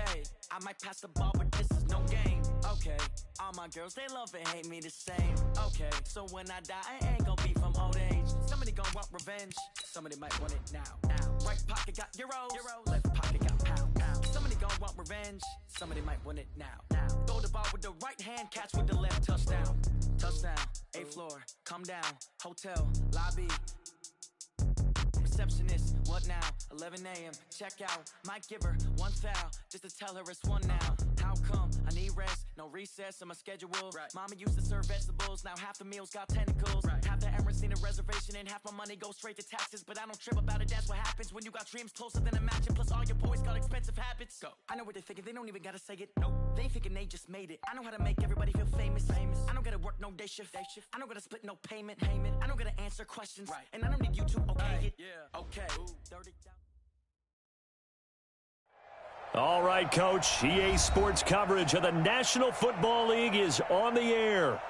okay. I might pass the ball, but this is no game. Okay, all my girls, they love and hate me the same. Okay, so when I die, I ain't gonna be from old age. Somebody gonna want revenge, somebody might want it now. Right pocket got euros, left pocket got pounds. Somebody gonna want revenge, somebody might want it now. Throw the ball with the right hand, catch with the left, touchdown. Touchdown, 8th floor, come down, hotel, lobby. Receptionist, what now? 11 a.m. check out. Might give her one foul just to tell her it's one now. How come? I need rest, no recess on my schedule. Right. Mama used to serve vegetables, now half the meals got tentacles. Right. Half the errands need a reservation and half my money goes straight to taxes. But I don't trip about it, that's what happens when you got dreams closer than a mansion. Plus all your boys got expensive habits. Go. I know what they're thinking, they don't even gotta say it. Nope. They thinking they just made it. I know how to make everybody feel famous. I don't gotta work no day shift. I don't gotta split no payment. I don't gotta answer questions. Right. And I don't need you to okay it. Yeah. Okay. All right, Coach. EA Sports coverage of the National Football League is on the air.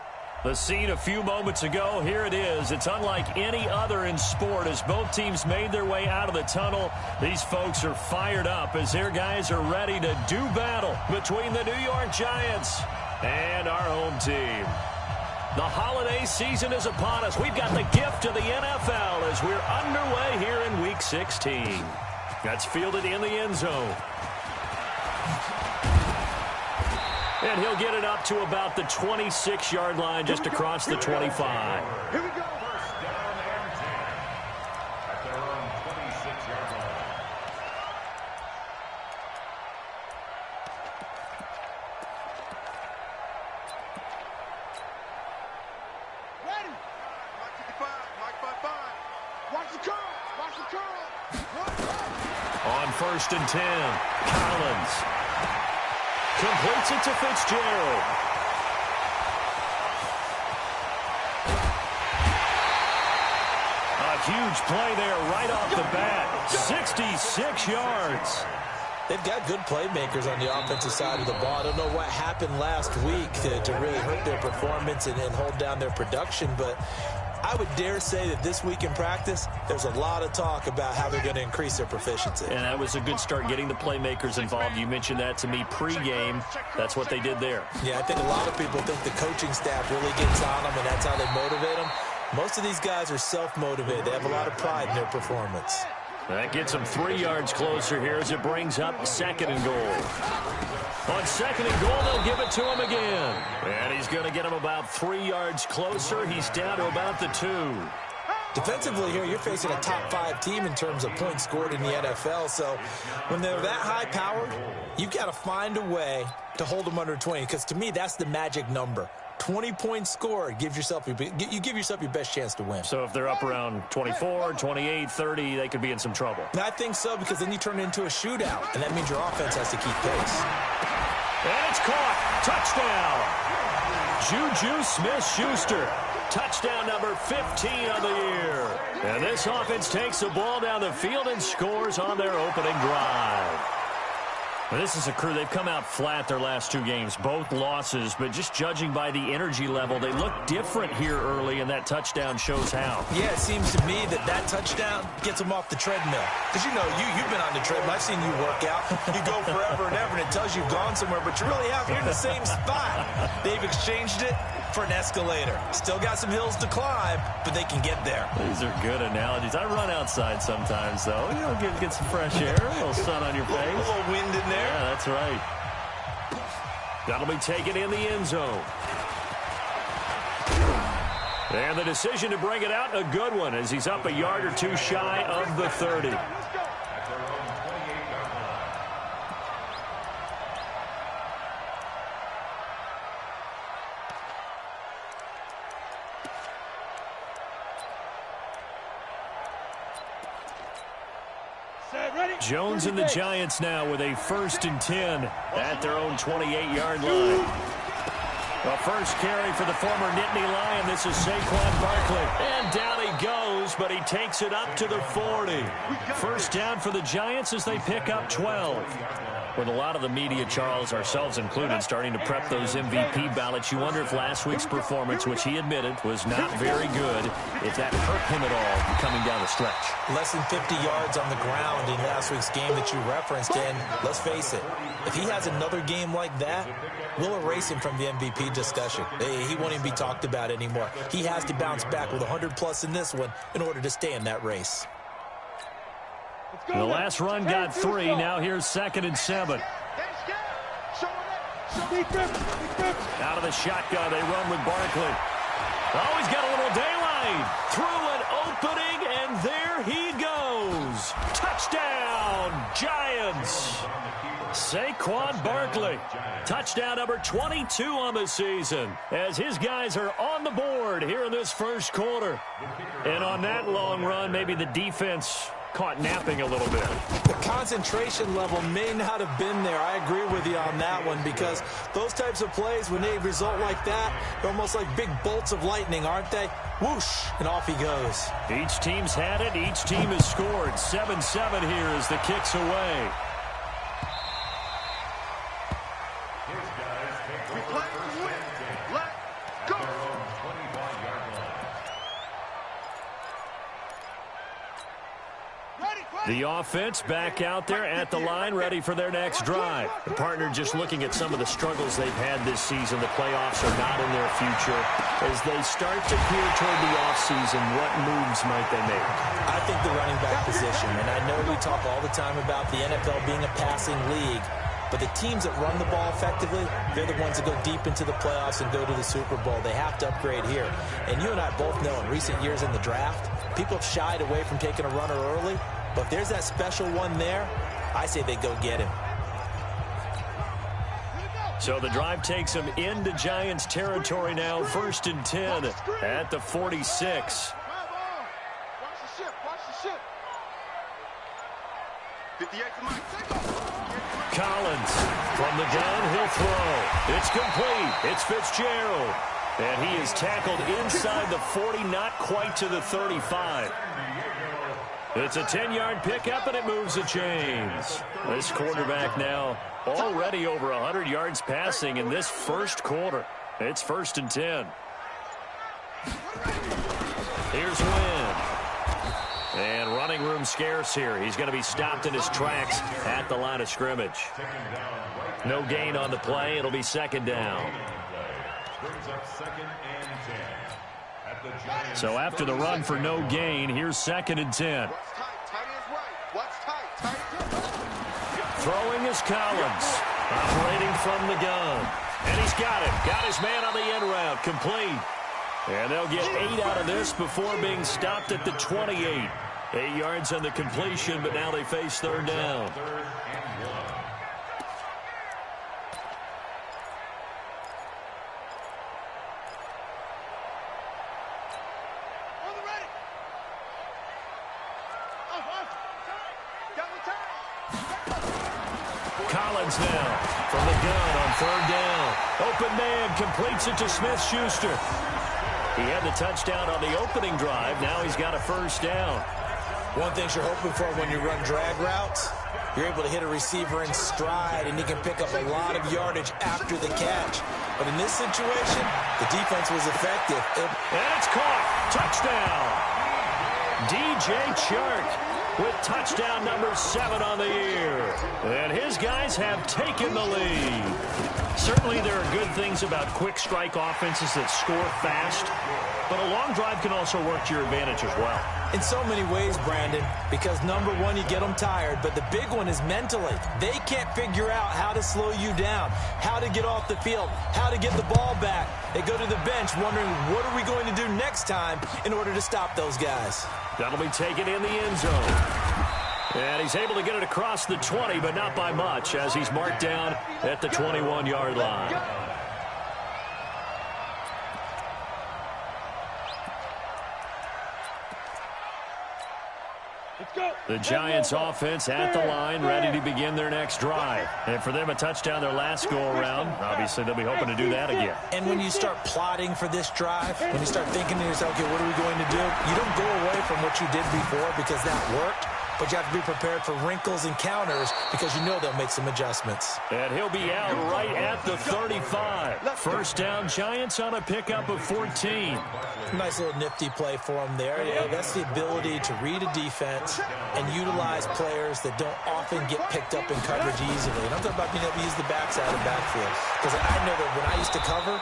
The scene a few moments ago, here it is. It's unlike any other in sport as both teams made their way out of the tunnel. These folks are fired up as their guys are ready to do battle between the New York Giants and our home team. The holiday season is upon us. We've got the gift of the NFL as we're underway here in Week 16. That's fielded in the end zone. And he'll get it up to about the 26-yard line, just across the 25. Here we go. First down and 10 at their own 26-yard line. Ready. Mike 55, Mike 55. Watch the curl, watch the curl. On 1st and 10, Collins completes it to Fitzgerald. A huge play there right off the bat. 66 yards. They've got good playmakers on the offensive side of the ball. I don't know what happened last week to really hurt their performance and hold down their production, but I would dare say that this week in practice, there's a lot of talk about how they're going to increase their proficiency. And that was a good start getting the playmakers involved. You mentioned that to me pregame. That's what they did there. Yeah, I think a lot of people think the coaching staff really gets on them, and that's how they motivate them. Most of these guys are self-motivated. They have a lot of pride in their performance. That gets them 3 yards closer here as it brings up 2nd and goal. On 2nd and goal, they'll give it to him again. And he's going to get him about 3 yards closer. He's down to about the 2. Defensively here, you're facing a top 5 team in terms of points scored in the NFL. So when they're that high-powered, you've got to find a way to hold them under 20. Because to me, that's the magic number. 20 points scored, you give yourself your best chance to win. So if they're up around 24, 28, 30, they could be in some trouble. And I think so, because then you turn it into a shootout, and that means your offense has to keep pace. And it's caught. Touchdown. Juju Smith-Schuster. Touchdown number 15 of the year. And this offense takes the ball down the field and scores on their opening drive. This is a crew, they've come out flat their last 2 games, both losses, but just judging by the energy level, they look different here early, and that touchdown shows how. Yeah, it seems to me that touchdown gets them off the treadmill. Because, you know, you've been on the treadmill. I've seen you work out. You go forever and ever, and it tells you you've gone somewhere, but you really have. You're in the same spot. They've exchanged it for an escalator. Still got some hills to climb, but they can get there. These are good analogies. I run outside sometimes, though. You know, get some fresh air, a little sun on your face. A little wind in there. Yeah, that's right. That'll be taken in the end zone. And the decision to bring it out, a good one, as he's up a yard or 2 shy of the 30. Jones and the Giants now with a 1st and 10 at their own 28-yard line. The first carry for the former Nittany Lion. This is Saquon Barkley. And down he goes, but he takes it up to the 40. First down for the Giants as they pick up 12. With a lot of the media, Charles, ourselves included, starting to prep those MVP ballots, you wonder if last week's performance, which he admitted was not very good, if that hurt him at all coming down the stretch. Less than 50 yards on the ground in last week's game that you referenced, and let's face it, if he has another game like that, we'll erase him from the MVP discussion. He won't even be talked about anymore. He has to bounce back with 100-plus in this one in order to stay in that race. The last run got 3. Now here's 2nd and 7. Out of the shotgun, they run with Barkley. Oh, he's got a little daylight. Through an opening, and there he goes. Touchdown, Giants. Saquon Barkley. Touchdown number 22 on the season, as his guys are on the board here in this first quarter. And on that long run, maybe the defense caught napping a little bit. The concentration level may not have been there. I agree with you on that one, because those types of plays, when they result like that, they're almost like big bolts of lightning, aren't they? Whoosh, and off he goes. Each team's had it. Each team has scored. 7-7 here as the kick's away. The offense back out there at the line, ready for their next drive. The partner just looking at some of the struggles they've had this season. The playoffs are not in their future. As they start to peer toward the offseason, what moves might they make? I think the running back position, and I know we talk all the time about the NFL being a passing league, but the teams that run the ball effectively, they're the ones that go deep into the playoffs and go to the Super Bowl. They have to upgrade here. And you and I both know in recent years in the draft, people have shied away from taking a runner early. But if there's that special one there, I say they go get him. So the drive takes him into Giants territory now. 1st and 10 at the 46. Collins from the gun, he'll throw. It's complete. It's Fitzgerald. And he is tackled inside the 40, not quite to the 35. It's a 10-yard pickup, and it moves the chains. This quarterback now already over 100 yards passing in this first quarter. It's 1st and 10. Here's Wynn. And running room scarce here. He's going to be stopped in his tracks at the line of scrimmage. No gain on the play. It'll be 2nd down. So after the run for no gain, here's 2nd and 10. Throwing is Collins. Operating from the gun. And he's got it. Got his man on the end route. Complete. And they'll get 8 out of this before being stopped at the 28. 8 yards on the completion, but now they face 3rd down. Collins now from the gun on 3rd down. Open man completes it to Smith-Schuster. He had the touchdown on the opening drive. Now he's got a 1st down. One thing you're hoping for when you run drag routes, you're able to hit a receiver in stride, and he can pick up a lot of yardage after the catch. But in this situation, the defense was effective. And it's caught. Touchdown. DJ Chark with touchdown number 7 on the year. And his guys have taken the lead. Certainly there are good things about quick strike offenses that score fast, but a long drive can also work to your advantage as well. In so many ways, Brandon, because number one, you get them tired, but the big one is mentally. They can't figure out how to slow you down, how to get off the field, how to get the ball back. They go to the bench wondering, what are we going to do next time in order to stop those guys? That'll be taken in the end zone. And he's able to get it across the 20, but not by much, as he's marked down at the 21-yard line. The Giants offense at the line, ready to begin their next drive. And for them, a touchdown their last go-around. Obviously, they'll be hoping to do that again. And when you start plotting for this drive, when you start thinking to yourself, okay, what are we going to do? You don't go away from what you did before because that worked. but you have to be prepared for wrinkles and counters because you know they'll make some adjustments. And he'll be out right at the 35. First down, Giants on a pickup of 14. Nice little nifty play for him there. Yeah, that's the ability to read a defense and utilize players that don't often get picked up in coverage easily. And I'm talking about being able to use the backside of the backfield. Because I know that when I used to cover,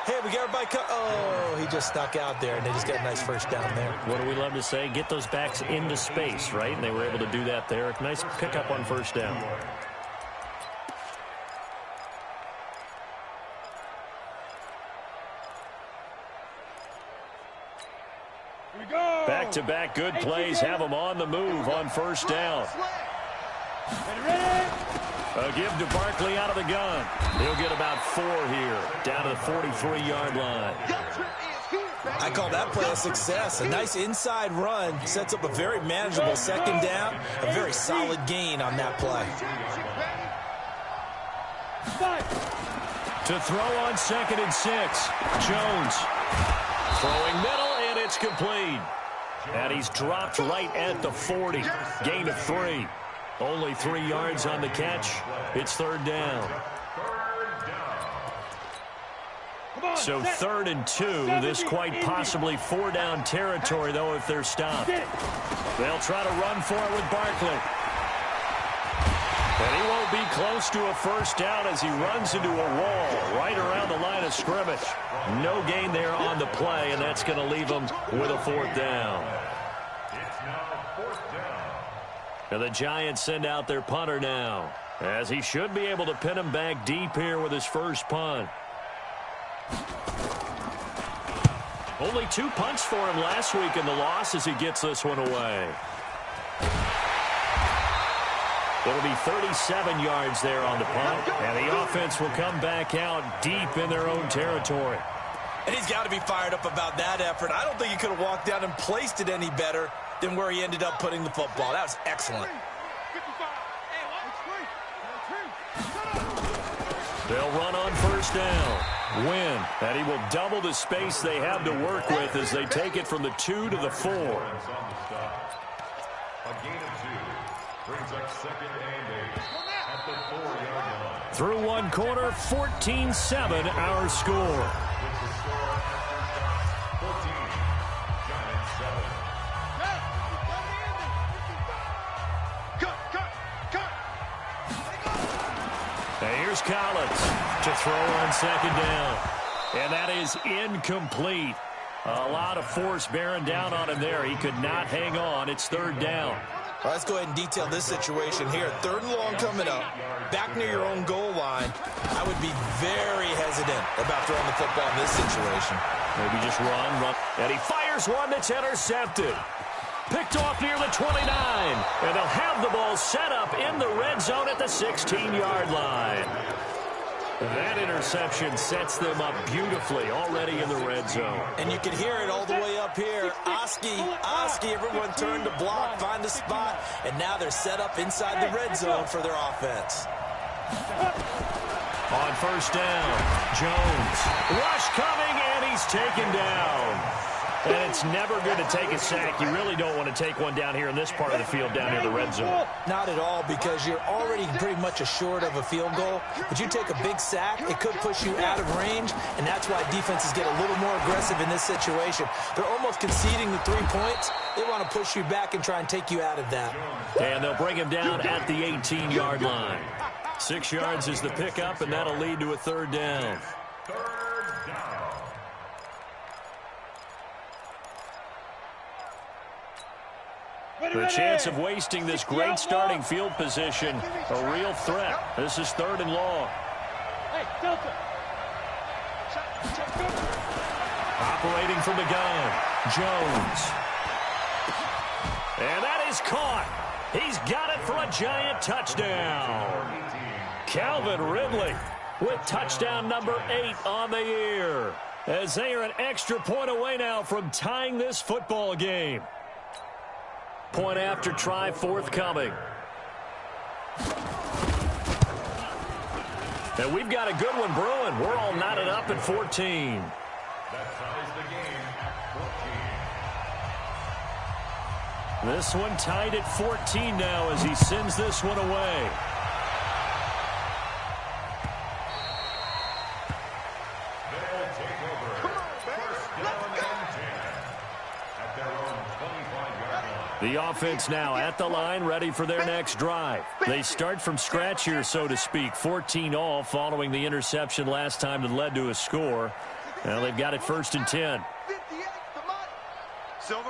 hey, we got everybody oh, he just stuck out there, and they just got a nice first down there. What do we love to say? Get those backs into space, right? And they were able to do that there. Nice pickup on first down. Back-to-back good plays have them on the move on first down. A give to Barkley out of the gun. He'll get about 4 here, down to the 43-yard line. I call that play a success. A nice inside run sets up a very manageable second down, a very solid gain on that play. To throw on 2nd and 6, Jones. Throwing middle, and it's complete. And he's dropped right at the 40. Gain of 3. Only 3 yards on the catch. It's 3rd down. So 3rd and 2. This quite possibly 4-down territory, though, if they're stopped. They'll try to run for it with Barkley. And he won't be close to a first down as he runs into a wall right around the line of scrimmage. No gain there on the play, and that's going to leave him with a 4th down. It's now 4th down. And the Giants send out their punter now, as he should be able to pin him back deep here with his first punt. Only 2 punts for him last week in the loss as he gets this one away. It'll be 37 yards there on the punt, and the offense will come back out deep in their own territory. And he's got to be fired up about that effort. I don't think he could have walked down and placed it any better than where he ended up putting the football. That was excellent. They'll run on first down. Win, and he will double the space they have to work with as they take it from the 2 to the 4. A gain of 2 brings up 2nd and 8 at the 4-yard line. Through one quarter, 14-7 our score. With the score at 14, Giants 7. And here's Collins to throw on 2nd down. And that is incomplete. A lot of force bearing down on him there. He could not hang on. It's 3rd down. Well, let's go ahead and detail this situation here. 3rd and long coming up, back near your own goal line. I would be very hesitant about throwing the football in this situation. Maybe just run. And he fires one that's intercepted. Picked off near the 29. And they'll have the ball set up in the red zone at the 16-yard line. That interception sets them up beautifully already in the red zone. And you can hear it all the way up here. Oski, everyone turned to block, find a spot, and now they're set up inside the red zone for their offense. On first down, Jones. Rush coming, and he's taken down. And it's never good to take a sack. You really don't want to take one down here in this part of the field, down near the red zone. Not at all, because you're already pretty much assured of a field goal. But you take a big sack, it could push you out of range, and that's why defenses get a little more aggressive in this situation. They're almost conceding the 3 points. They want to push you back and try and take you out of that. And they'll bring him down at the 18-yard line. 6 yards is the pickup, and that'll lead to a 3rd down. 3rd down. The chance of wasting this great starting field position, a real threat. This is 3rd and long. Operating from the gun, Jones. And that is caught. He's got it for a Giant touchdown. Calvin Ridley with touchdown number 8 on the year, as they are an extra point away now from tying this football game. Point after try forthcoming. And we've got a good one brewing. We're all knotted up at 14. That ties the game at 14. This one tied at 14 now as he sends this one away. They'll take over. First down and 10 at their own 25-yard line. The offense now at the line, ready for their next drive. They start from scratch here, so to speak. 14 all following the interception last time that led to a score. Now they've got it first and 10. Silver.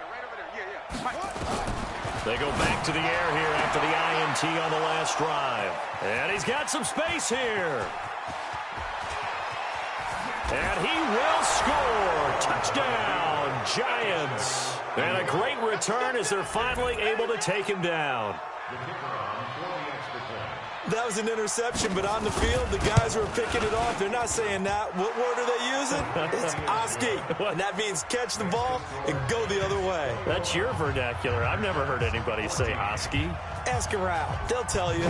Right over there. Yeah. They go back to the air here after the INT on the last drive. And he's got some space here. And he will score. Touchdown, Giants. And a great return as they're finally able to take him down. The kicker on for the extra point. That was an interception, but on the field, the guys who are picking it off, they're not saying that. What word are they using? It's Oski. And that means catch the ball and go the other way. That's your vernacular. I've never heard anybody say Oski. Ask around. They'll tell you. His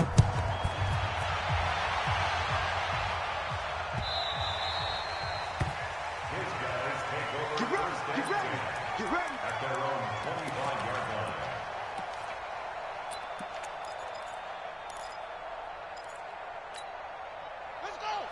guys take over first and 10 at their own 25-yard line.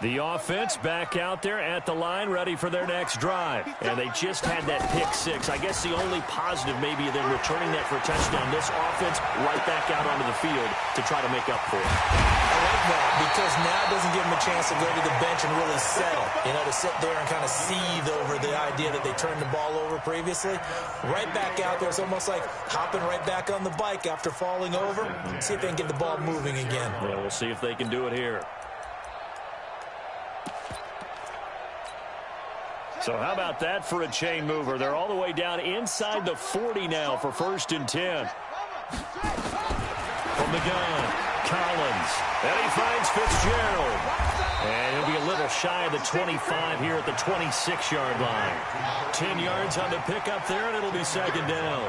The offense back out there at the line, ready for their next drive. And they just had that pick six. I guess the only positive maybe than returning that for a touchdown. This offense right back out onto the field to try to make up for it. I like that because now it doesn't give them a chance to go to the bench and really settle. You know, to sit there and kind of seethe over the idea that they turned the ball over previously. Right back out there. It's almost like hopping right back on the bike after falling over. See if they can get the ball moving again. Yeah, we'll see if they can do it here. So how about that for a chain mover? They're all the way down inside the 40 now for first and 10. From the gun, Collins. And he finds Fitzgerald. And he'll be a little shy of the 25 here at the 26-yard line. 10 yards on the pickup there, and it'll be second down.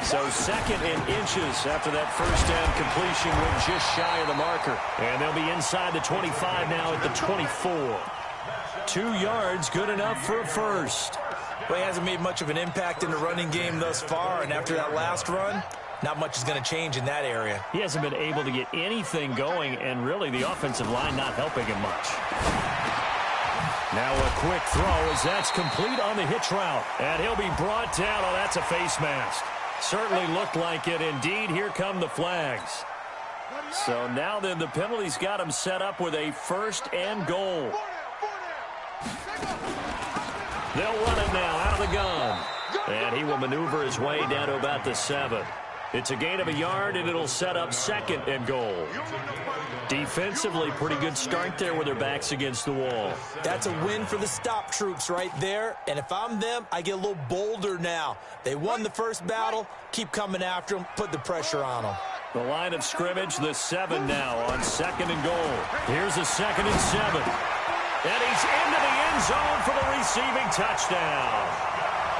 So second and inches after that first down completion went just shy of the marker. And they'll be inside the 25 now at the 24. 2 yards, good enough for a first. Well, he hasn't made much of an impact in the running game thus far, and after that last run, not much is going to change in that area. He hasn't been able to get anything going, and really the offensive line not helping him much. Now a quick throw as that's complete on the hitch route. And he'll be brought down. Oh, that's a face mask. Certainly looked like it. Indeed, here come the flags. So now then the penalty's got him set up with a first and goal. They'll run it now out of the gun. And he will maneuver his way down to about the 7. It's a gain of a yard, and it'll set up second and goal. Defensively, pretty good start there with their backs against the wall. That's a win for the stop troops right there. And if I'm them, I get a little bolder now. They won the first battle. Keep coming after them. Put the pressure on them. The line of scrimmage, the 7 now on second and goal. Here's a 2nd and 7. And he's into the end zone for the receiving touchdown.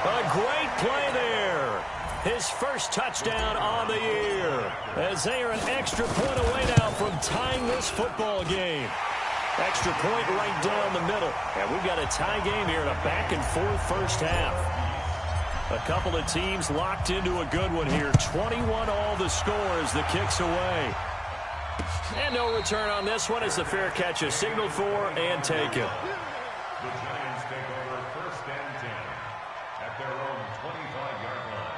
A great play there. His first touchdown on the year. As they are an extra point away now from tying this football game. Extra point right down the middle. And we've got a tie game here in a back-and-forth first half. A couple of teams locked into a good one here. 21 all the score as the kick's away. And no return on this one as the fair catch is signaled for and taken. The Giants take over first and 10 at their own 25-yard line.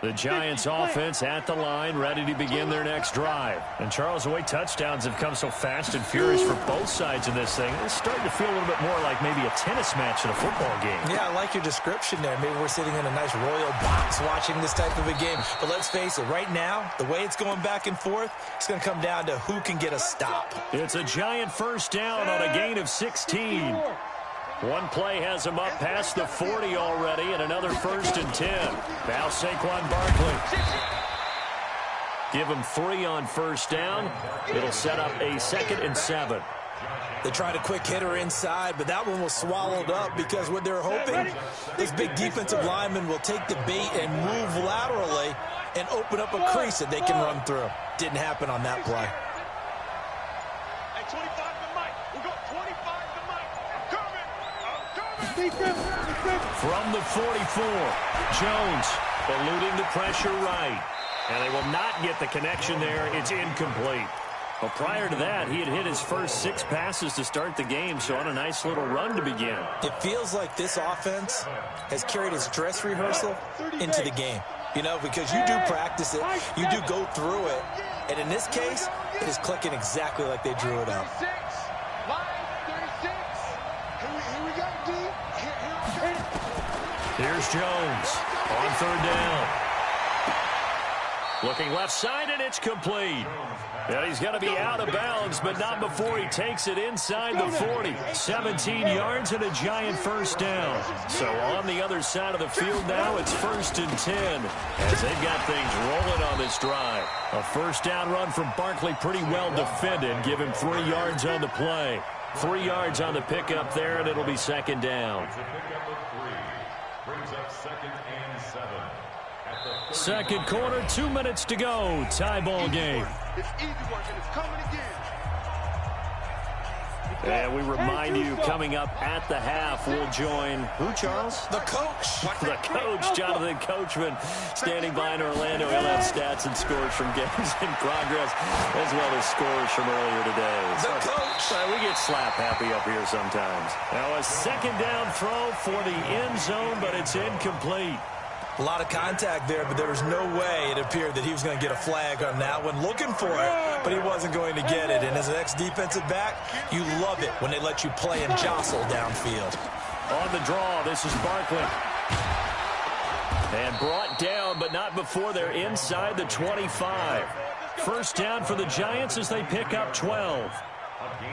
The Giants offense at the line, ready to begin their next drive. And Charles, the way touchdowns have come so fast and furious for both sides of this thing, it's starting to feel a little bit more like maybe a tennis match in a football game. Yeah, I like your description there. Maybe we're sitting in a nice royal box watching this type of a game. But let's face it, right now, the way it's going back and forth, it's going to come down to who can get a stop. It's a Giant first down on a gain of 16. One play has him up past the 40 already, and another first and 10. Now Saquon Barkley. Give him 3 on first down. It'll set up a 2nd and 7. They tried a quick hitter inside, but that one was swallowed up because what they're hoping, this big defensive lineman will take the bait and move laterally and open up a crease that they can run through. Didn't happen on that play. Hey, 25 to Mike. We'll go 25 to Mike. I'm coming. From the 44, Jones eluding the pressure right. And they will not get the connection there. It's incomplete. Well, prior to that, he had hit his first 6 passes to start the game, so on a nice little run to begin. It feels like this offense has carried its dress rehearsal into the game. You know, because you do practice it, you do go through it, and in this case, it is clicking exactly like they drew it up. Here's Jones on 3rd down. Looking left side, and it's complete. And he's going to be out of bounds, but not before he takes it inside the 40. 17 yards and a giant first down. So on the other side of the field now, it's 1st and 10 as they've got things rolling on this drive. A first down run from Barkley, pretty well defended. Give him 3 yards on the play. 3 yards on the pickup there, and it'll be 2nd down. It's a pickup of 3. Brings up 2nd and 7. Second quarter, 2 minutes to go. Tie ball game. It's easy work, and it's coming again. And we remind you, coming up at the half, we'll join, who, Charles? The coach. The coach, Jonathan Coachman, standing by in Orlando. He'll have stats and scores from games in progress, as well as scores from earlier today. The coach. We get slap happy up here sometimes. Now a 2nd down throw for the end zone, but it's incomplete. A lot of contact there, but there was no way it appeared that he was going to get a flag on that one. Looking for it, but he wasn't going to get it. And as an ex-defensive back, you love it when they let you play and jostle downfield. On the draw, this is Barkley. And brought down, but not before they're inside the 25. First down for the Giants as they pick up 12.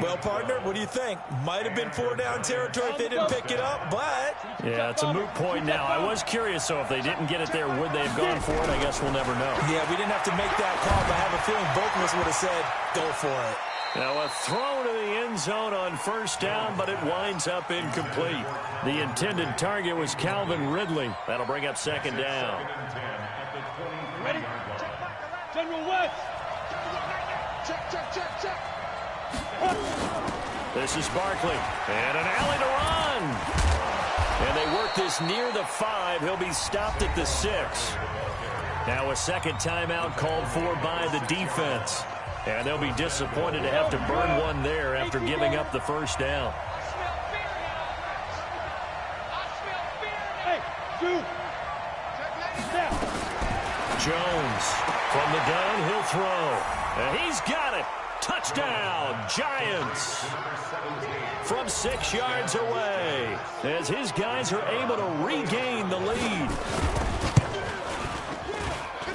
Well, partner, what do you think? Might have been 4-down territory if they didn't pick it up, but... Yeah, it's a moot point now. I was curious, so if they didn't get it there, would they have gone for it? I guess we'll never know. Yeah, we didn't have to make that call, but I have a feeling both of us would have said, go for it. Now a throw to the end zone on first down, but it winds up incomplete. The intended target was Calvin Ridley. That'll bring up 2nd down. Ready? General West. Check, check, check, check. This is Barkley, and an alley to run. And they work this near the 5. He'll be stopped at the 6. Now a 2nd timeout called for by the defense. And they'll be disappointed to have to burn one there after giving up the first down. Jones from the gun, he'll throw. And he's got it. Touchdown, Giants, from 6 yards away, as his guys are able to regain the lead.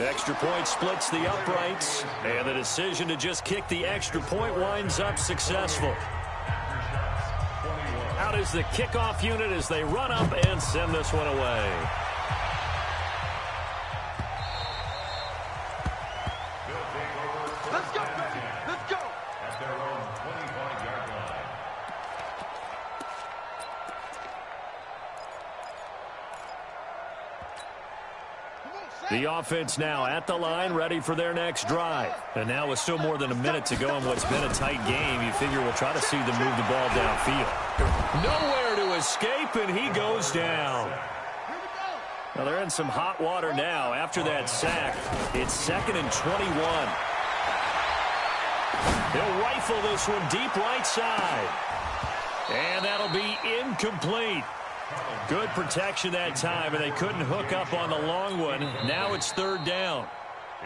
Extra point splits the uprights, and the decision to just kick the extra point winds up successful. Out is the kickoff unit as they run up and send this one away. Let's go, baby. Let's go. At their own 25-yard line. The offense now at the line, ready for their next drive. And now with still more than a minute to go in what's been a tight game, you figure we'll try to see them move the ball downfield. Nowhere to escape, and he goes down. Well, they're in some hot water now. After that sack, it's 2nd and 21. He'll rifle this one deep right side. And that'll be incomplete. Good protection that time, and they couldn't hook up on the long one. Now it's 3rd down.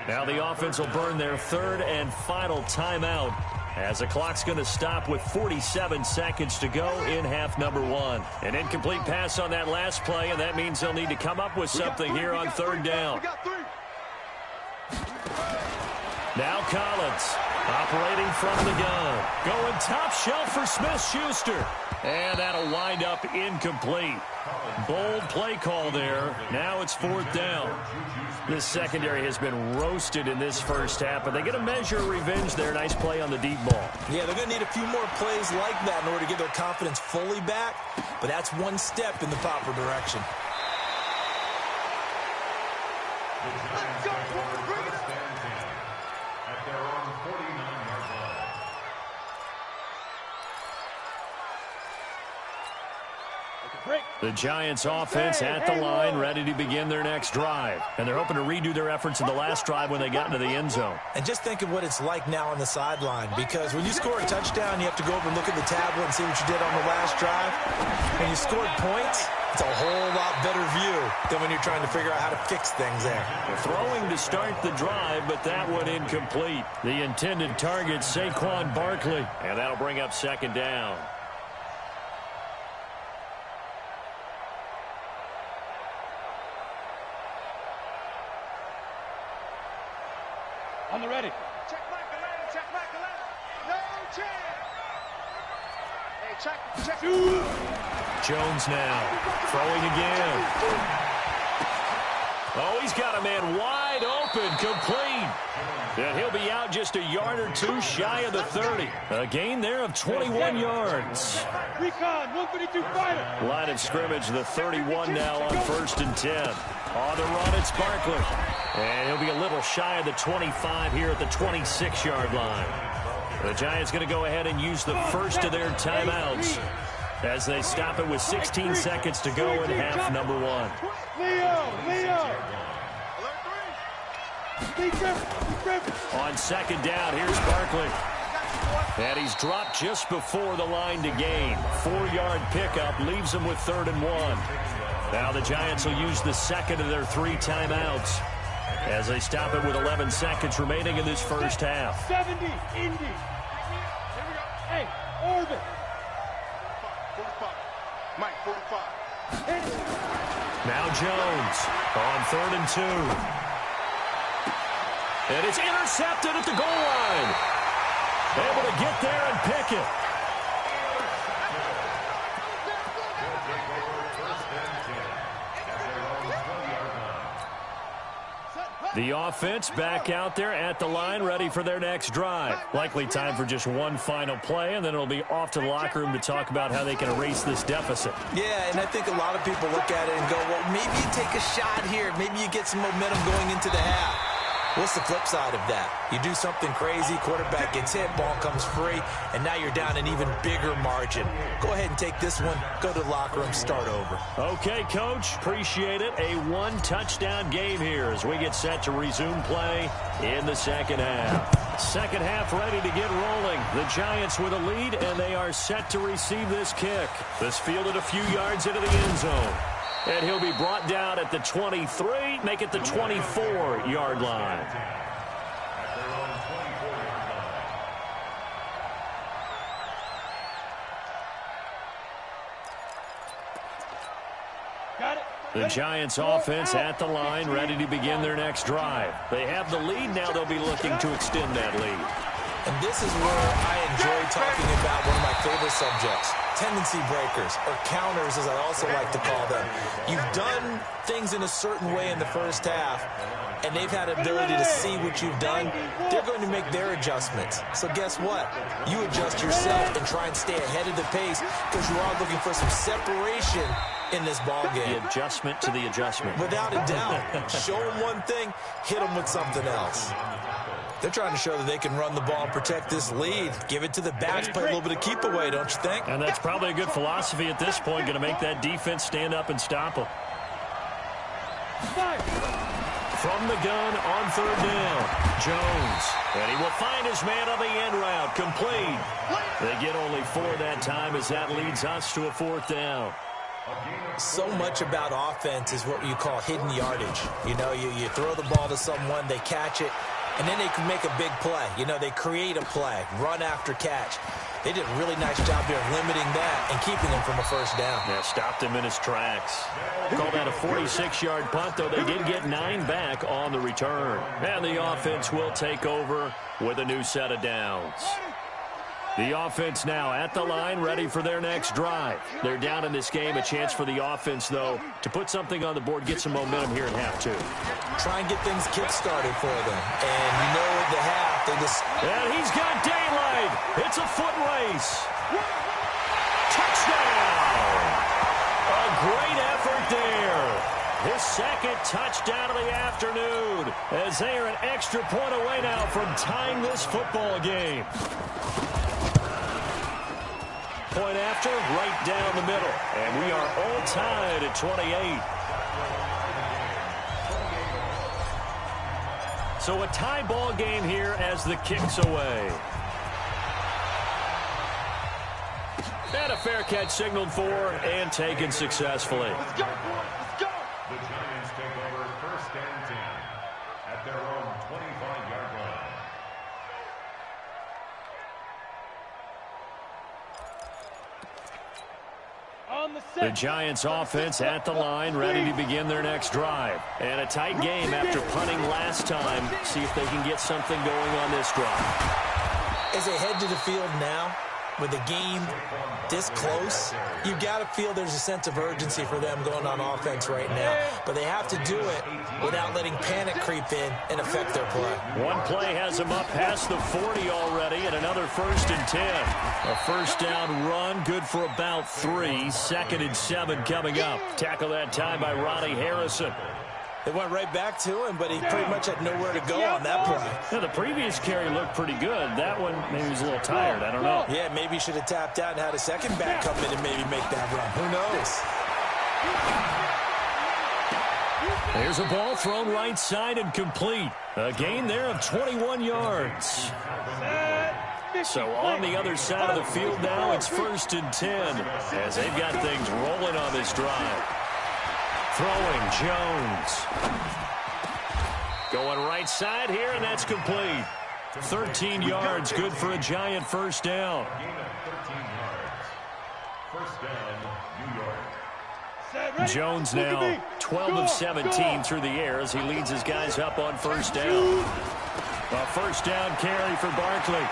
Now the offense will burn their 3rd and final timeout as the clock's going to stop with 47 seconds to go in half number 1. An incomplete pass on that last play, and that means they'll need to come up with something here on 3rd down. Now Collins operating from the gun. Going top shelf for Smith-Schuster. And that'll wind up incomplete. Bold play call there. Now it's 4th down. This secondary has been roasted in this first half, but they get a measure of revenge there. Nice play on the deep ball. Yeah, they're going to need a few more plays like that in order to get their confidence fully back, but that's one step in the proper direction. Let's go, bring it up. At their own 49-yard line. The Giants offense at the line, ready to begin their next drive. And they're hoping to redo their efforts in the last drive when they got into the end zone. And just think of what it's like now on the sideline, because when you score a touchdown, you have to go over and look at the tablet and see what you did on the last drive. When you scored points, it's a whole lot better view than when you're trying to figure out how to fix things there. Throwing to start the drive, but that one incomplete. The intended target, Saquon Barkley. And that'll bring up 2nd down. On the ready. Check Michael Allen, check Michael Allen. No chance. Hey, check. Jones now. Throwing again. Oh, he's got a man wide open, complete. And he'll be out just a yard or two shy of the 30. A gain there of 21 yards. Recon, 152 fighter. Line of scrimmage, the 31 now on 1st and 10. On the run, it's Barkley. And he'll be a little shy of the 25 here at the 26-yard line. The Giants going to go ahead and use the first of their timeouts as they stop it with 16 seconds to go in half number 1. Leo. On 2nd down, here's Barkley. And he's dropped just before the line to gain. 4-yard pickup leaves him with 3rd and 1. Now the Giants will use the second of their 3 timeouts as they stop it with 11 seconds remaining in this first half. 70, Indy. Here we go. Hey, orbit. 45. Mike, 45. Now Jones on 3rd and 2. And it's intercepted at the goal line. Able to get there and pick it. The offense back out there at the line, ready for their next drive. Likely time for just one final play, and then it'll be off to the locker room to talk about how they can erase this deficit. Yeah, and I think a lot of people look at it and go, well, maybe you take a shot here. Maybe you get some momentum going into the half. What's the flip side of that? You do something crazy, quarterback gets hit, ball comes free, and now you're down an even bigger margin. Go ahead and take this one, go to the locker room, start over. Okay, Coach, appreciate it. A 1-touchdown game here as we get set to resume play in the second half. Second half ready to get rolling. The Giants with a lead, and they are set to receive this kick. This fielded a few yards into the end zone. And he'll be brought down at the 23, make it the 24-yard line. Got it. The Giants offense at the line, ready to begin their next drive. They have the lead, now they'll be looking to extend that lead. And this is where I enjoy talking about one of my favorite subjects, tendency breakers, or counters as I also like to call them. You've done things in a certain way in the first half, and they've had ability to see what you've done. They're going to make their adjustments. So guess what? You adjust yourself and try and stay ahead of the pace because you are looking for some separation in this ball game. The adjustment to the adjustment. Without a doubt. Show them one thing, hit them with something else. They're trying to show that they can run the ball and protect this lead. Give it to the backs, play a little bit of keep away, don't you think? And that's probably a good philosophy at this point, going to make that defense stand up and stop them. From the gun on 3rd down, Jones. And he will find his man on the end route, complete. They get only 4 that time as that leads us to a 4th down. So much about offense is what you call hidden yardage. You know, you throw the ball to someone, they catch it, and then they can make a big play. You know, they create a play, run after catch. They did a really nice job there limiting that and keeping him from a first down. Yeah, stopped him in his tracks. Called that a 46-yard punt, though they did get 9 back on the return. And the offense will take over with a new set of downs. The offense now at the line, ready for their next drive. They're down in this game. A chance for the offense, though, to put something on the board, get some momentum here at half 2. Try and get things kick-started for them. And you know at the half, they just... And he's got daylight. It's a foot race. Touchdown! A great effort there. His second touchdown of the afternoon, as they are an extra point away now from tying this football game. Point after, right down the middle. And we are all tied at 28. So a tie ball game here as the kick's away. And a fair catch signaled for and taken successfully. Let's go, boys. Let's go. The Giants take over 1st and 10 at their own 25-yard line. The Giants offense at the line, ready to begin their next drive. And a tight game after punting last time. See if they can get something going on this drive. As they head to the field now, with the game this close, you've got to feel there's a sense of urgency for them going on offense right now. But they have to do it without letting panic creep in and affect their play. One play has them up past the 40 already, and another 1st and 10. A first down run, good for about 3. 2nd and 7 coming up. Tackle that time by Ronnie Harrison. They went right back to him, but he pretty much had nowhere to go on that play. Now, the previous carry looked pretty good. That one, maybe he was a little tired. I don't know. Yeah, maybe he should have tapped out and had a second back come in and maybe make that run. Who knows? There's a ball thrown right side and complete. A gain there of 21 yards. So on the other side of the field now, it's 1st and 10 as they've got things rolling on this drive. Throwing, Jones. Going right side here, and that's complete. 13 yards, good for a Giant first down. Gain of 13 yards. 1st down, New York. Jones now 12 of 17 through the air as he leads his guys up on 1st down. A 1st down carry for Barkley.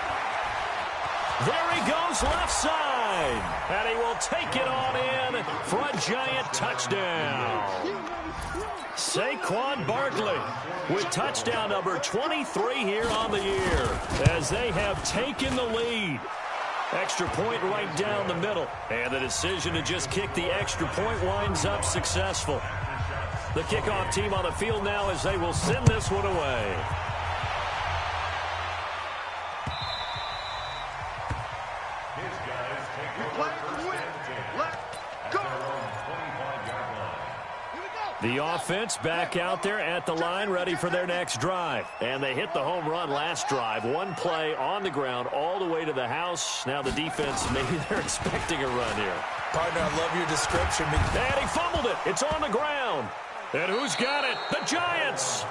There he goes, left side. And he will take it on in for a Giant touchdown. Saquon Barkley with touchdown number 23 here on the year as they have taken the lead. Extra point right down the middle. And the decision to just kick the extra point winds up successful. The kickoff team on the field now as they will send this one away. The offense back out there at the line, ready for their next drive. And they hit the home run last drive. One play on the ground all the way to the house. Now the defense, maybe they're expecting a run here. Partner, I love your description. And he fumbled it. It's on the ground. And who's got it? The Giants.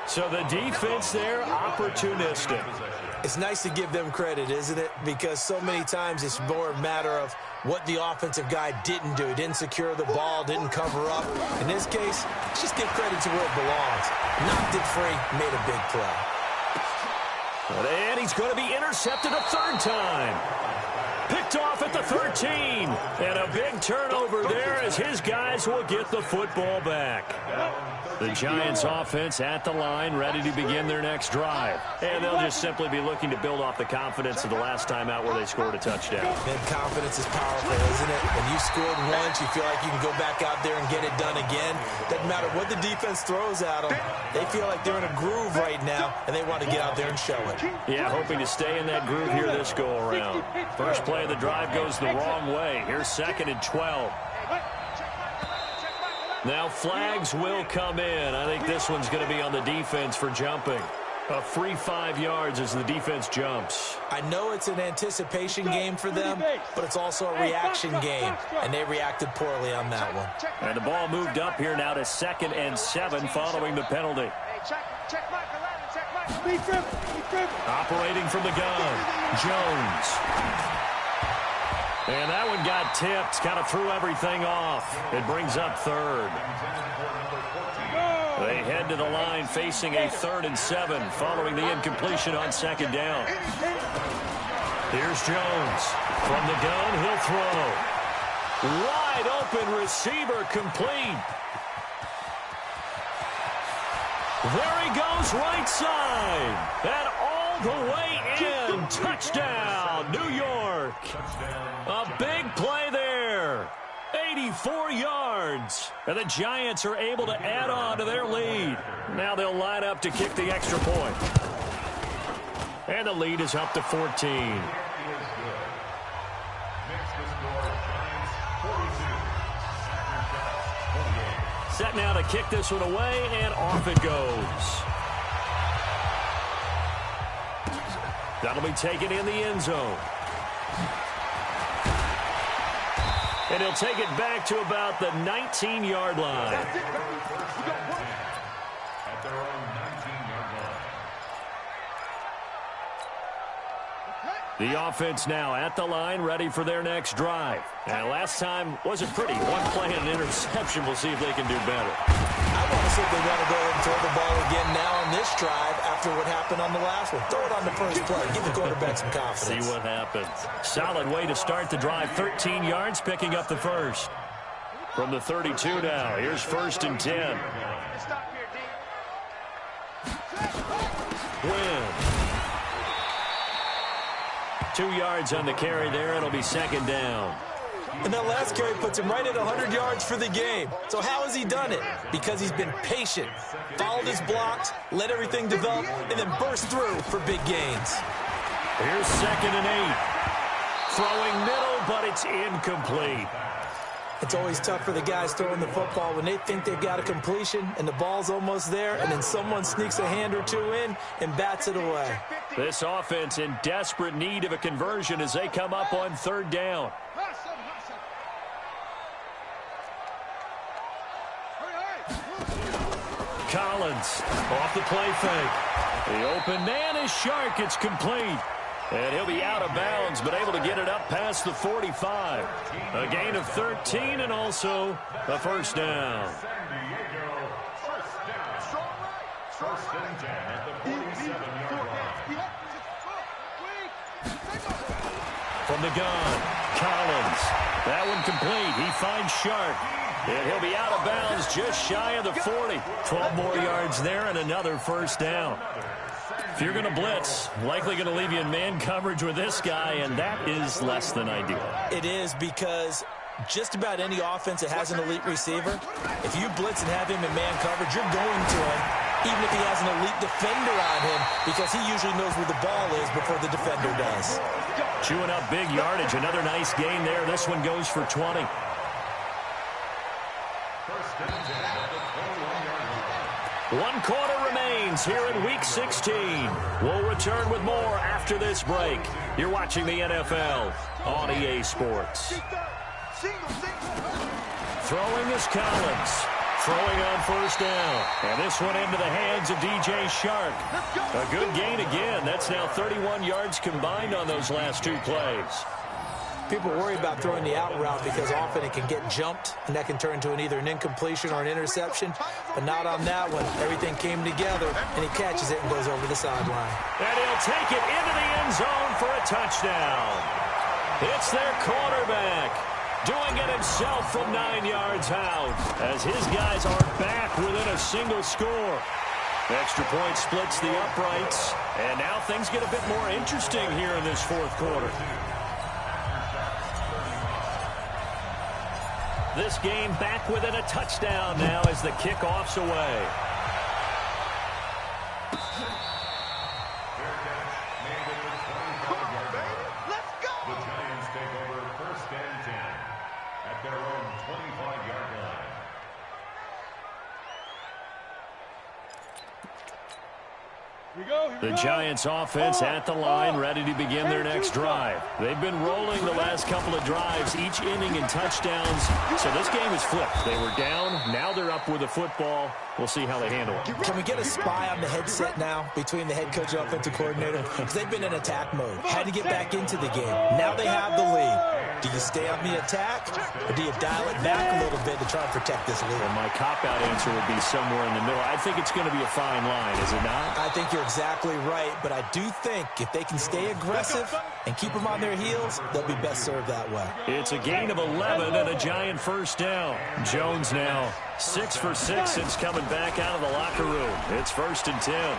So the defense there, opportunistic. It's nice to give them credit, isn't it? Because so many times it's more a matter of what the offensive guy didn't do. Didn't secure the ball, didn't cover up. In this case, let's just give credit to where it belongs. Knocked it free, made a big play. And he's going to be intercepted a 3rd time. Picked off at the 13. And a big turnover there as his guys will get the football back. The Giants offense at the line, ready to begin their next drive. And they'll just simply be looking to build off the confidence of the last time out where they scored a touchdown. Man, confidence is powerful, isn't it? When you scored once, you feel like you can go back out there and get it done again. Doesn't matter what the defense throws at them. They feel like they're in a groove right now, and they want to get out there and show it. Yeah, hoping to stay in that groove here this go-around. First play of the drive goes the wrong way. Here's 2nd and 12. Now flags will come in. I think this one's going to be on the defense for jumping. A free 5 yards as the defense jumps. I know it's an anticipation game for them, but it's also a reaction game, and they reacted poorly on that one. And the ball moved up here now to 2nd and 7 following the penalty. Operating from the gun, Jones. And that one got tipped, kind of threw everything off. It brings up third. They head to the line facing a 3rd and 7 following the incompletion on 2nd down. Here's Jones. From the gun, he'll throw. Wide open receiver complete. There he goes, right side. And all the way in. Touchdown, New York. A big play there. 84 yards. And the Giants are able to add on to their lead. Now they'll line up to kick the extra point. And the lead is up to 14. Set now to kick this one away, and off it goes. That'll be taken in the end zone. And he'll take it back to about the 19-yard line. At their own 19-yard line. The offense now at the line, ready for their next drive. And last time wasn't pretty. One play and an interception. We'll see if they can do better. I want to see if they want to go ahead and throw the ball again now on this drive after what happened on the last one. Throw it on the first play. Give the quarterback some confidence. See what happens. Solid way to start the drive. 13 yards, picking up the first. From the 32 now, here's 1st and 10. Win. 2 yards on the carry there. It'll be 2nd down. And that last carry puts him right at 100 yards for the game. So how has he done it? Because he's been patient, followed his blocks, let everything develop, and then burst through for big gains. Here's 2nd and 8. Throwing middle, but it's incomplete. It's always tough for the guys throwing the football when they think they've got a completion and the ball's almost there, and then someone sneaks a hand or two in and bats it away. This offense in desperate need of a conversion as they come up on 3rd down. Collins off the play fake. The open man is Shark. It's complete. And he'll be out of bounds, but able to get it up past the 45. A gain of 13 and also a 1st down. First and 10 at the 47-yard line. From the gun, Collins. That one complete. He finds Shark. And he'll be out of bounds just shy of the 40. 12 more yards there and another 1st down. If you're going to blitz, likely going to leave you in man coverage with this guy, and that is less than ideal. It is, because just about any offense that has an elite receiver, if you blitz and have him in man coverage, you're going to him, even if he has an elite defender on him, because he usually knows where the ball is before the defender does. Chewing up big yardage. Another nice gain there. This one goes for 20. One quarter remains here in Week 16. We'll return with more after this break. You're watching the NFL on EA Sports. Throwing is Collins. Throwing on 1st down. And this one into the hands of DJ Shark. A good gain again. That's now 31 yards combined on those last 2 plays. People worry about throwing the out route because often it can get jumped, and that can turn into either an incompletion or an interception. But not on that one. Everything came together, and he catches it and goes over the sideline. And he'll take it into the end zone for a touchdown. It's their quarterback doing it himself from 9 yards out as his guys are back within a single score. Extra point splits the uprights, and now things get a bit more interesting here in this 4th quarter. This game back within a touchdown now as the kickoff's away. Let's go! The Giants take over 1st and 10 at their own 25-yard line. Here we go. The Giants offense at the line, ready to begin their next drive. They've been rolling the last couple of drives, each inning in touchdowns. So this game is flipped. They were down, now they're up with the football. We'll see how they handle it. Can we get a spy on the headset now between the head coach and offensive coordinator? Because they've been in attack mode. Had to get back into the game. Now they have the lead. Do you stay on the attack, or do you dial it back a little bit to try and protect this lead? Well, my cop-out answer would be somewhere in the middle. I think it's going to be a fine line, is it not? I think you're exactly right, but I do think if they can stay aggressive and keep them on their heels, they'll be best served that way. It's a gain of 11 and a Giant first down. Jones now 6 for 6 since coming back out of the locker room. It's 1st and 10.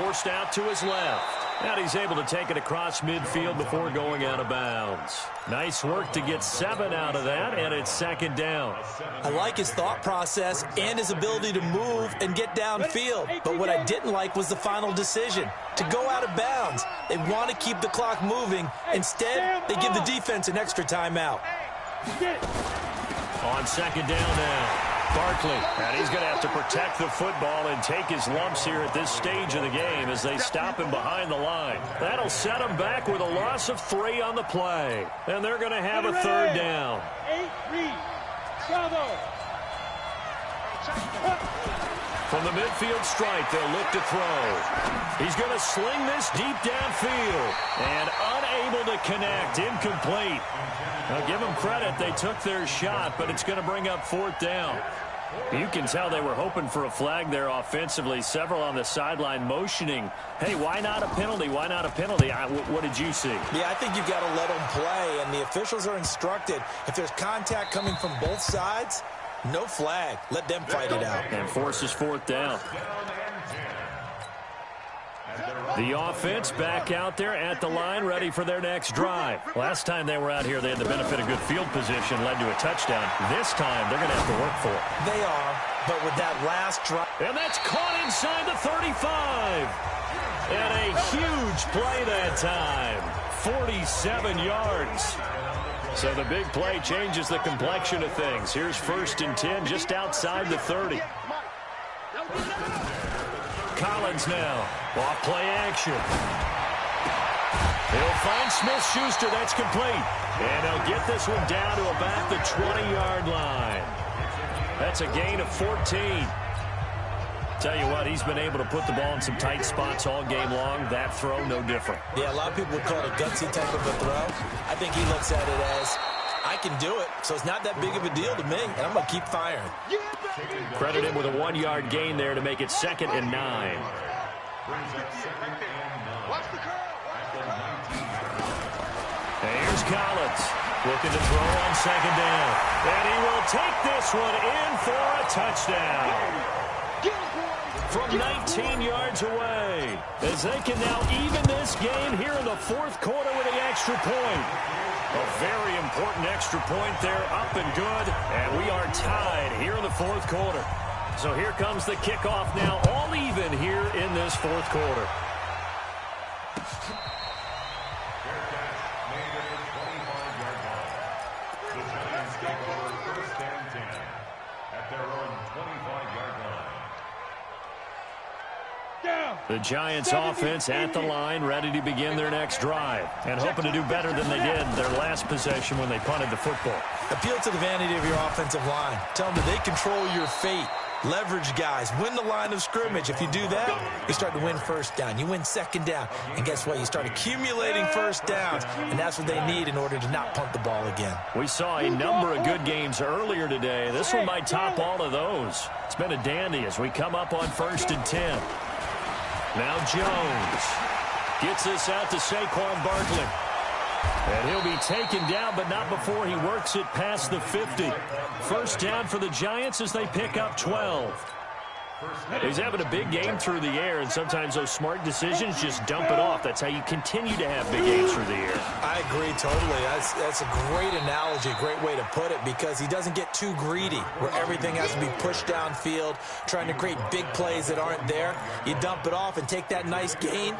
Forced out to his left. And he's able to take it across midfield before going out of bounds. Nice work to get 7 out of that, and it's 2nd down. I like his thought process and his ability to move and get downfield. But what I didn't like was the final decision, to go out of bounds. They want to keep the clock moving. Instead, they give the defense an extra timeout. On 2nd down now. Barkley, and he's going to have to protect the football and take his lumps here at this stage of the game as they stop him behind the line. That'll set him back with a loss of 3 on the play. And they're going to have a 3rd down. From the midfield stripe, they'll look to throw. He's going to sling this deep downfield. And unable to connect, incomplete. Now, give them credit. They took their shot, but it's going to bring up 4th down. You can tell they were hoping for a flag there offensively. Several on the sideline motioning, hey, why not a penalty? Why not a penalty? What did you see? Yeah, I think you've got to let them play, and the officials are instructed. If there's contact coming from both sides, no flag. Let them fight it out. And forces 4th down. The offense back out there at the line, ready for their next drive. Last time they were out here, they had the benefit of good field position, led to a touchdown. This time, they're going to have to work for it. They are, but with that last drive. And that's caught inside the 35. And a huge play that time. 47 yards. So the big play changes the complexion of things. Here's 1st and 10 just outside the 30. Collins now, off play action. He'll find Smith-Schuster, that's complete. And he'll get this one down to about the 20-yard line. That's a gain of 14. Tell you what, he's been able to put the ball in some tight spots all game long. That throw, no different. Yeah, a lot of people would call it a gutsy type of a throw. I think he looks at it as, I can do it, so it's not that big of a deal to me, and I'm going to keep firing. Credit him with a 1-yard gain there to make it 2nd and 9. And here's Collins looking to throw on 2nd down. And he will take this one in for a touchdown. From 19 yards away, as they can now even this game here in the 4th quarter with the extra point. A very important extra point there, up and good, and we are tied here in the 4th quarter. So here comes the kickoff now, all even here in this 4th quarter. The Giants take over 1st and 10 at their own 25-yard line. The Giants offense at the line, ready to begin their next drive, and hoping to do better than they did their last possession when they punted the football. Appeal to the vanity of your offensive line. Tell them that they control your fate. Leverage guys. Win the line of scrimmage. If you do that, you start to win 1st down. You win 2nd down. And guess what? You start accumulating 1st downs, and that's what they need in order to not punt the ball again. We saw a number of good games earlier today. This one might top all of those. It's been a dandy as we come up on 1st and 10. Now Jones gets this out to Saquon Barkley. And he'll be taken down, but not before he works it past the 50. 1st down for the Giants as they pick up 12. He's having a big game through the air, and sometimes those smart decisions just dump it off. That's how you continue to have big games through the air. I agree totally. That's a great analogy, great way to put it, because he doesn't get too greedy where everything has to be pushed downfield, trying to create big plays that aren't there. You dump it off and take that nice gain,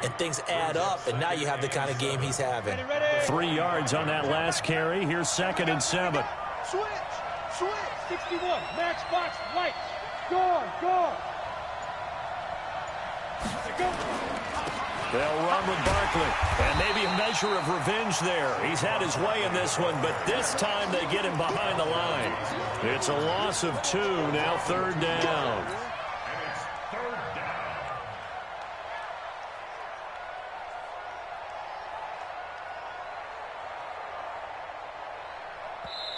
and things add up, and now you have the kind of game he's having. 3 yards on that last carry. Here's 2nd and 7. Switch, 61, max box, lights. Go. They'll run with Barkley. And maybe a measure of revenge there. He's had his way in this one, but this time they get him behind the line. It's a loss of 2, now 3rd down. And it's 3rd down.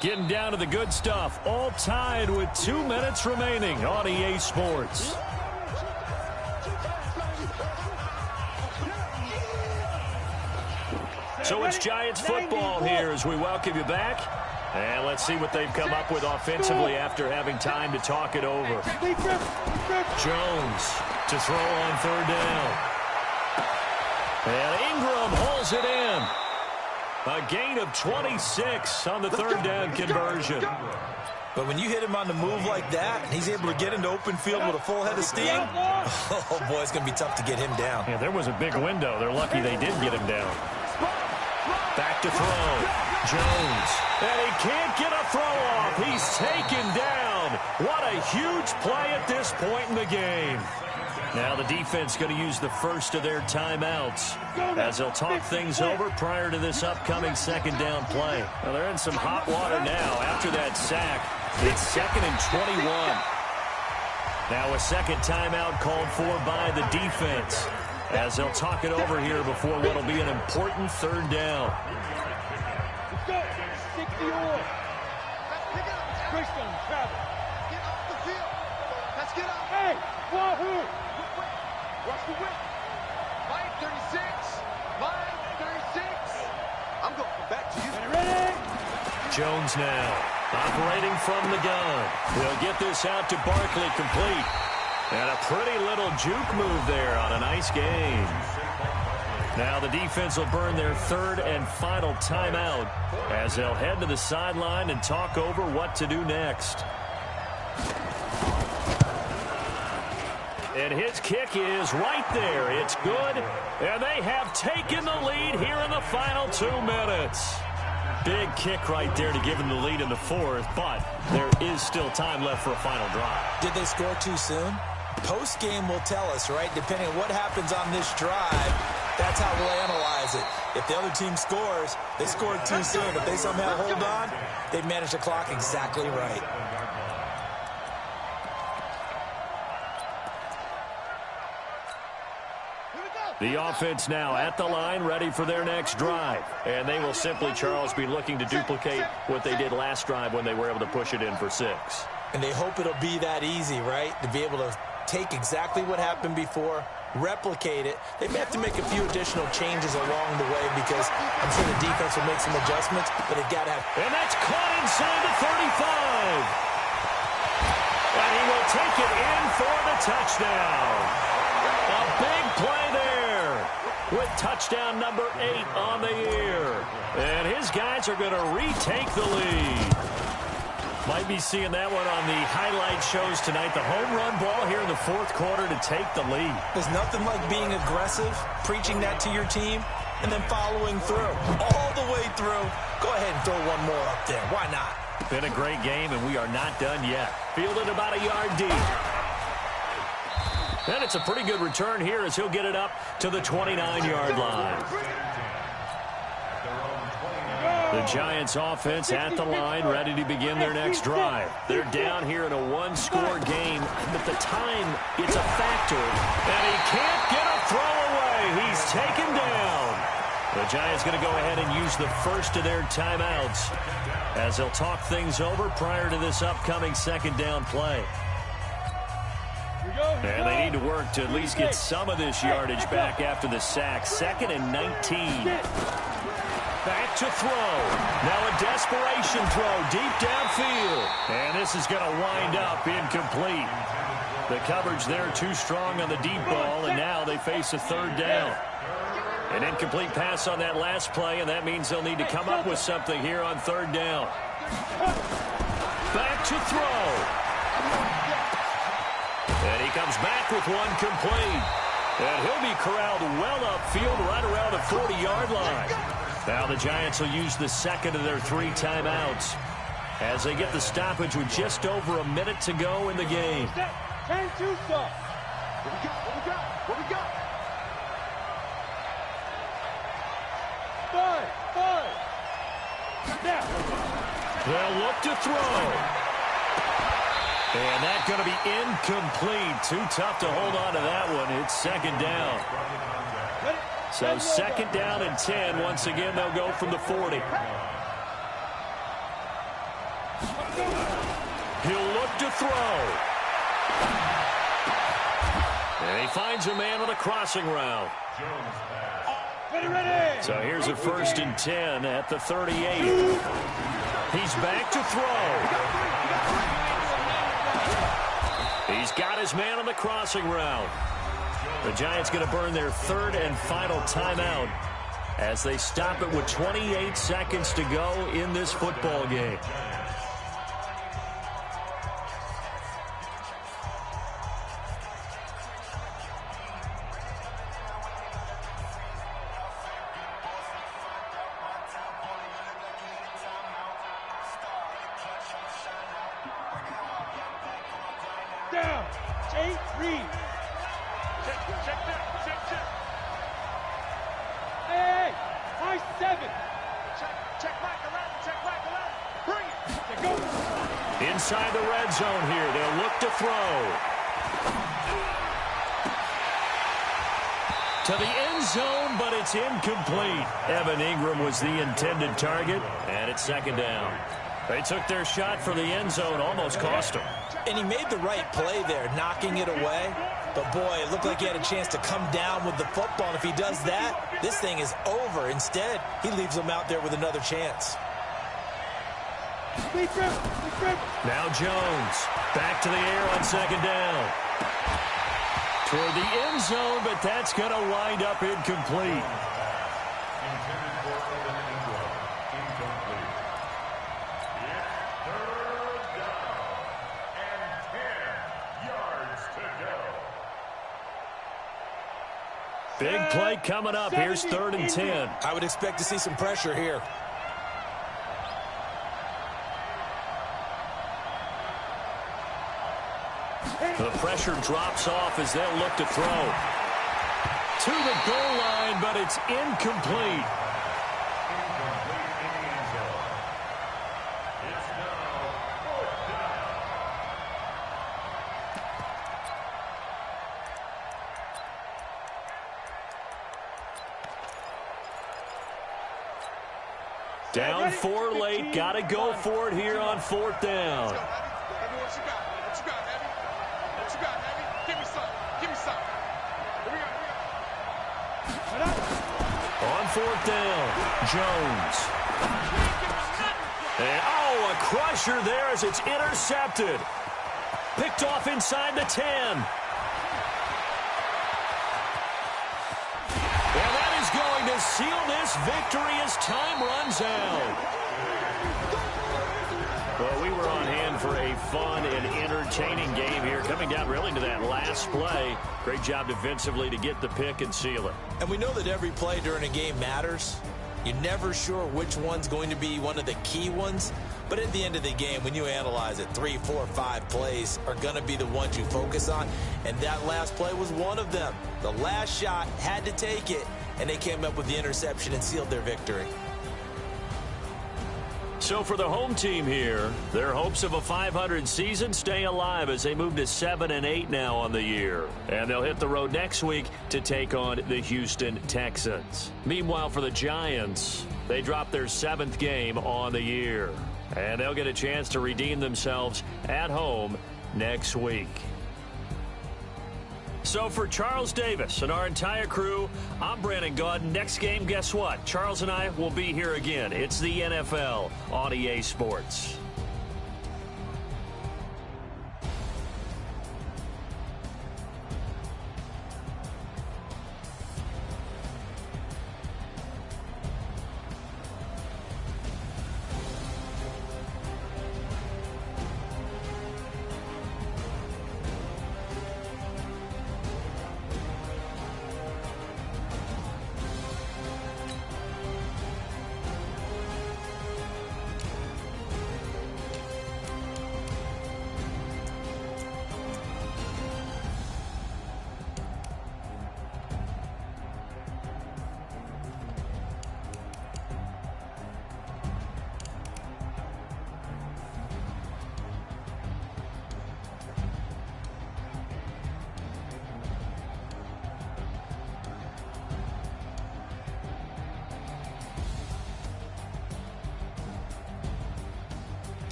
Getting down to the good stuff. All tied with 2 minutes remaining on EA Sports. So it's Giants football here as we welcome you back. And let's see what they've come up with offensively after having time to talk it over. Jones to throw on 3rd down. And Ingram holds it in. A gain of 26 on the 3rd down conversion. But when you hit him on the move like that, and he's able to get into open field with a full head of steam, oh, boy, it's going to be tough to get him down. Yeah, there was a big window. They're lucky they did get him down. Back to throw. Jones. And he can't get a throw off. He's taken down. What a huge play at this point in the game. Now the defense going to use the first of their timeouts as they'll talk things over prior to this upcoming 2nd down play. Well, they're in some hot water now after that sack. It's 2nd and 21. Now a 2nd timeout called for by the defense as they'll talk it over here before what will be an important 3rd down. Hey, Wahoo! Watch the whip. Line 36. Line 36. I'm going to come back to you. Ready? Jones now operating from the gun. He'll get this out to Barkley complete. And a pretty little juke move there on a nice game. Now the defense will burn their 3rd and final timeout as they'll head to the sideline and talk over what to do next. And his kick is right there. It's good. And they have taken the lead here in the final 2 minutes. Big kick right there to give them the lead in the 4th, but there is still time left for a final drive. Did they score too soon? Post-game will tell us, right? Depending on what happens on this drive, that's how we'll analyze it. If the other team scores, they scored too soon. If they somehow hold on, they've managed the clock exactly right. The offense now at the line, ready for their next drive. And they will simply, Charles, be looking to duplicate what they did last drive when they were able to push it in for 6. And they hope it'll be that easy, right? To be able to take exactly what happened before, replicate it. They may have to make a few additional changes along the way because I'm sure the defense will make some adjustments, but they've got to have... And that's caught inside the 35. And he will take it in for the touchdown. A big play there with touchdown number 8 on the year. And his guys are going to retake the lead. Might be seeing that one on the highlight shows tonight. The home run ball here in the 4th quarter to take the lead. There's nothing like being aggressive, preaching that to your team, and then following through. All the way through. Go ahead and throw one more up there. Why not? Been a great game, and we are not done yet. Fielded about a yard deep. And it's a pretty good return here as he'll get it up to the 29-yard line. The Giants offense at the line, ready to begin their next drive. They're down here in a 1-score game, but the time, it's a factor. And he can't get a throw away. He's taken down. The Giants going to go ahead and use the first of their timeouts as they'll talk things over prior to this upcoming 2nd down play. And they need to work to at least get some of this yardage back after the sack. 2nd and 19. Back to throw. Now a desperation throw deep downfield. And this is going to wind up incomplete. The coverage there too strong on the deep ball, and now they face a 3rd down. An incomplete pass on that last play, and that means they'll need to come up with something here on 3rd down. Back to throw. And he comes back with one complete. And he'll be corralled well upfield right around the 40-yard line. Now the Giants will use the 2nd of their 3 timeouts as they get the stoppage with just over a minute to go in the game. What we got? What we got? They'll look to throw. And that's going to be incomplete. Too tough to hold on to that one. It's second down. So second down and 10. Once again, they'll go from the 40. He'll look to throw. And he finds a man on a crossing route. So here's a 1st and 10 at the 38. He's back to throw. He's got his man on the crossing route. The Giants going to burn their 3rd and final timeout as they stop it with 28 seconds to go in this football game. Down. Jay Reed. Check that. Hey, high 7. Check back 11. Bring it. Go. Inside the red zone here. They'll look to throw. To the end zone, but it's incomplete. Evan Ingram was the intended target, and it's second down. They took their shot for the end zone, almost cost him. And he made the right play there, knocking it away. But, boy, it looked like he had a chance to come down with the football. And if he does that, this thing is over. Instead, he leaves him out there with another chance. Now Jones, back to the air on second down. Toward the end zone, but that's going to wind up incomplete. Intended for Evan Ingram. Incomplete. It's 3rd down and 10 yards to go. Big play coming up. Here's 3rd and 10. I would expect to see some pressure here. The pressure drops off as they'll look to throw. To the goal line, but it's incomplete. Incomplete in the end zone. It's now 4th down. Down 4 late. Got to go for it here on 4th down. On 4th down, Jones. And, a crusher there as it's intercepted. Picked off inside the 10. And that is going to seal this victory as time runs out. Well, we were on hand for a fun and entertaining game here, coming down really to that last play. Great job defensively to get the pick and seal it. And we know that every play during a game matters. You're never sure which one's going to be one of the key ones. But at the end of the game, when you analyze it, 3, 4, 5 plays are going to be the ones you focus on. And that last play was one of them. The last shot had to take it, and they came up with the interception and sealed their victory. So for the home team here, their hopes of a 500 season stay alive as they move to 7-8 now on the year. And they'll hit the road next week to take on the Houston Texans. Meanwhile, for the Giants, they drop their 7th game on the year. And they'll get a chance to redeem themselves at home next week. So for Charles Davis and our entire crew, I'm Brandon Gaudin. Next game, guess what? Charles and I will be here again. It's the NFL on EA Sports.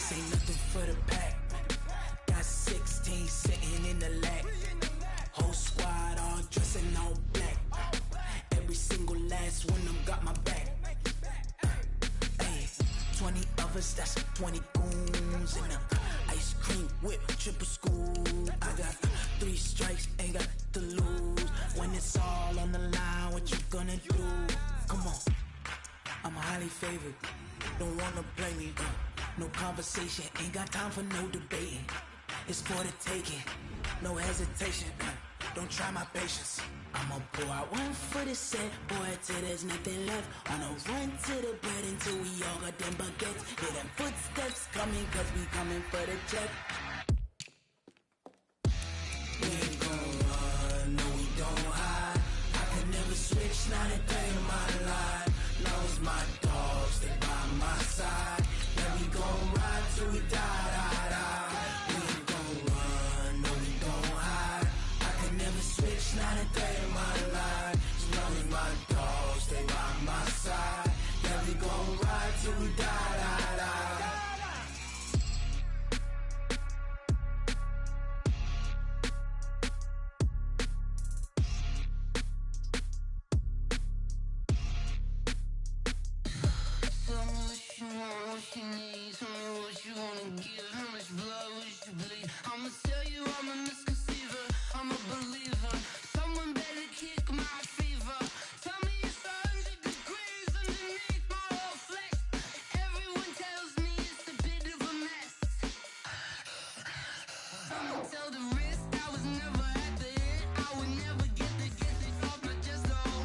this ain't nothing for the pack. Got 16 sitting in the lag. Whole squad all dressing all black. Every single last one of them got my back. 20 of us, that's 20 goons in a ice cream whip, triple school. I got 3 strikes, ain't got to lose. When it's all on the line, what you gonna do? Come on, I'm highly favored. Don't wanna play me, no conversation. Ain't got time for no debating. It's for the taking, no hesitation. Don't try my patience. I'ma pour out one for the set, boy, till there's nothing left. On a run to the bread until we all got them baguettes. Hear them footsteps coming, cause we coming for the check. We ain't gon' run, no we don't hide. I can never switch, not a day in my life. Now it's my dogs, they by my side. Yeah, we gon' ride till we die, die, die. We ain't gon' run, no we don't hide. I can never switch, not a day in my life. As long as my dogs, they by my side. Yeah, we gon' ride till we die, die, die. Tell me what you want, what you need. Tell me what you wanna give. How much blood would you bleed? I'ma tell you I'm a misconceiver. I'm a believer. Someone better kick my fever. Tell me it's 100 degrees underneath my whole flesh. Everyone tells me it's a bit of a mess. Someone tell the risk I was never at the end. I would never get it off my chest though.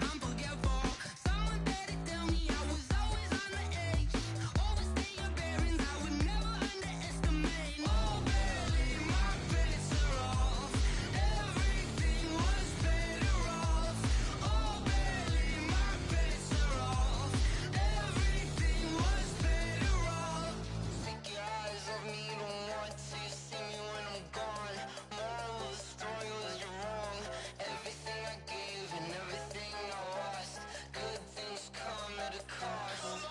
I'm forgetful. Someone better tell me I was always on the edge. Overstay your bearings, I would never underestimate. Oh baby, my bets are off. Everything was better off. Oh baby, my bets are off. Everything was better off. Take your eyes off me, you don't want to see me when I'm gone. Moral of the story was you're wrong. Everything I gave and everything I lost. Good things come at a cost.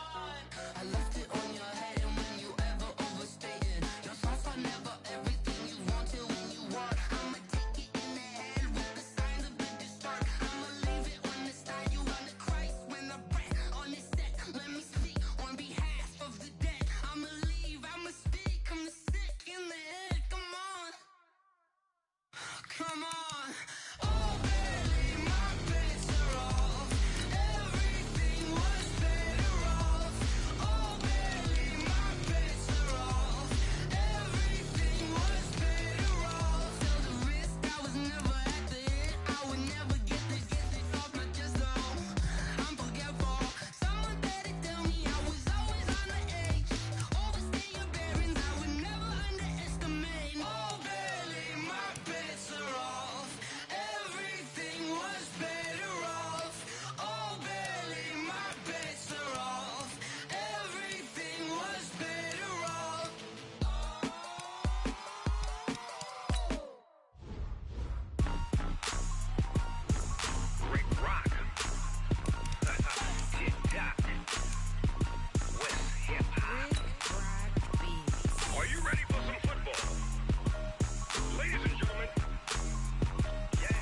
I left it on your head, and when you ever overstated, your thoughts are never everything you wanted when you want. I'ma take it in the head with the signs of a distort. I'ma leave it on the side. You on the Christ when I breath on this set. Let me speak on behalf of the dead. I'ma leave, I'ma speak. I'm the sick in the head. Come on, come on. Oh baby, my bets are off. Everything was better off. Oh baby, my bets are off. Everything was better off. Tell the risk I was never at the end. I would never get it off my chest though. I'm forgetful. Someone better tell me I was always on the edge. Overstay your bearings, I would never underestimate. Oh baby, my bets are off. Everything was better off. Oh baby, my bets are off. Everything was better off. Rick Rock. Tick-tock. West hip-hop. Are you ready for some football? Ladies and gentlemen. Yeah.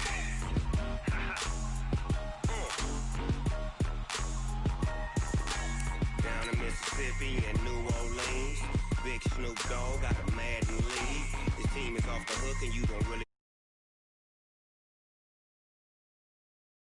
Down in Mississippi and New Orleans, Big Snoop Dogg got a Madden league. His team is off the hook and you don't really